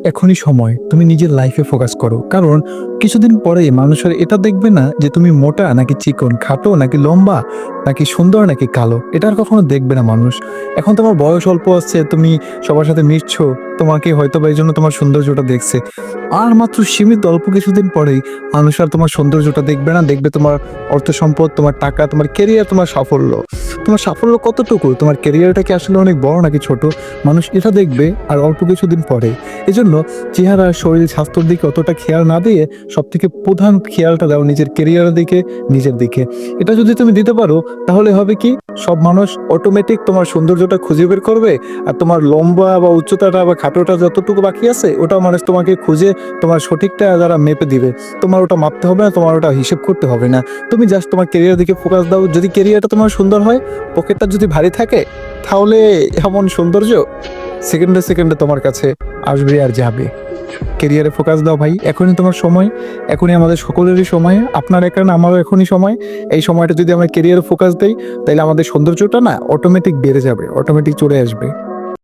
এখনই সময় তুমি নিজের লাইফে ফোকাস করো, কারণ কিছুদিন পরে মানুষের এটা দেখবে না যে তুমি মোটা নাকি চিকন, খাটো নাকি লম্বা, নাকি সুন্দর নাকি কালো। এটা আর কখনো দেখবে না মানুষ। এখন তোমার বয়স অল্প আছে, তুমি সবার সাথে মিশছো, তোমাকে হয়তো বা এই জন্য তোমার সৌন্দর্যটা দেখছে। আর মাত্র সীমিত অল্প কিছুদিন পরেই মানুষ আর তোমার সৌন্দর্যটা দেখবে না, দেখবে তোমার অর্থ সম্পদ, তোমার টাকা, তোমার কেরিয়ার, তোমার সাফল্য। তোমার সাফল্য কতটুকু, তোমার কেরিয়ারটা কি আসলে অনেক বড় নাকি ছোট, মানুষ এটা দেখবে আর অল্প কিছুদিন পরে। এজন্য চেহারা, শরীর, স্বাস্থ্যের দিকে অতটা খেয়াল না দিয়ে সব থেকে প্রধান খেয়ালটা দাও নিজের কেরিয়ারের দিকে, নিজের দিকে। এটা যদি তুমি দিতে পারো তাহলে হবে কি, সব মানুষ অটোমেটিক তোমার সৌন্দর্যটা খুঁজে বের করবে, আর তোমার লম্বা বা উচ্চতাটা বা খাটোটা যতটুকু বাকি আছে ওটা মানুষ তোমাকে খুঁজে তোমার সঠিকটা যারা মেপে দিবে। তোমার ওটা মাপতে হবে না, তোমার ওটা হিসেব করতে হবে না। তুমি জাস্ট তোমার কেরিয়ারের দিকে ফোকাস দাও। যদি কেরিয়ারটা তোমার সুন্দর হয়, পকেটটা যদি ভারী থাকে, তাহলে এমন সৌন্দর্য সেকেন্ডে সেকেন্ডে তোমার কাছে আসবে আর যাবে। কেরিয়ারে ফোকাস দাও ভাই, এখনই তোমার সময়, এখনই আমাদের সকলেরই সময়, আপনার এখানে আমারও এখনই সময়। এই সময়টা যদি আমরা কেরিয়ারে ফোকাস দেই, তাহলে আমাদের সৌন্দর্যটা না অটোমেটিক বেড়ে যাবে, অটোমেটিক চলে আসবে।